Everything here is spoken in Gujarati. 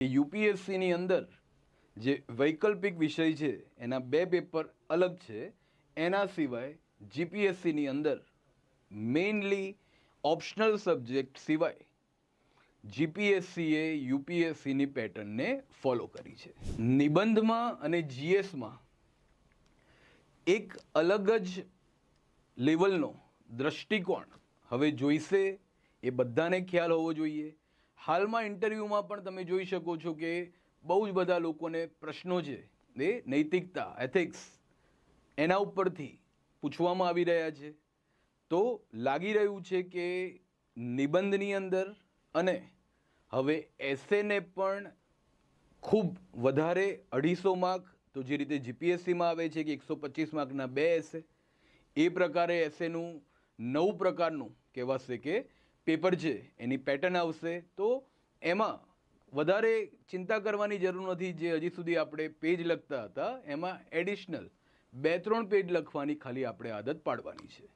યુપીએસસીની અંદર જે વૈકલ્પિક વિષય છે એના 2 પેપર અલગ છે. એના સિવાય જીપીએસસીની અંદર મેઇનલી ઓપ્શનલ સબ્જેક્ટ સિવાય જીપીએસસીએ યુપીએસસીની પેટર્નને ફોલો કરી છે. નિબંધમાં અને જીએસમાં એક અલગ જ લેવલનો દૃષ્ટિકોણ હવે જોઈશે, એ બધાને ખ્યાલ હોવો જોઈએ. હાલમાં ઇન્ટરવ્યૂમાં પણ તમે જોઈ શકો છો કે બહુ જ બધા લોકોને પ્રશ્નો છે એ નૈતિકતા, એથિક્સ એના ઉપરથી પૂછવામાં આવી રહ્યા છે. તો લાગી રહ્યું છે કે નિબંધની અંદર અને હવે એસેને પણ ખૂબ વધારે 250 માર્ક, તો જે રીતે જીપીએસસીમાં આવે છે કે 125 માર્કના 2 એસે, એ પ્રકારે એસેનું નવું પ્રકારનું કહેવાશે કે પેપર છે એની પેટર્ન આવશે. તો એમાં વધારે ચિંતા કરવાની જરૂર નથી. જે હજી સુધી આપણે પેજ લખતા હતા એમાં એડિશનલ 2-3 પેજ લખવાની ખાલી આપણે આદત પાડવાની છે.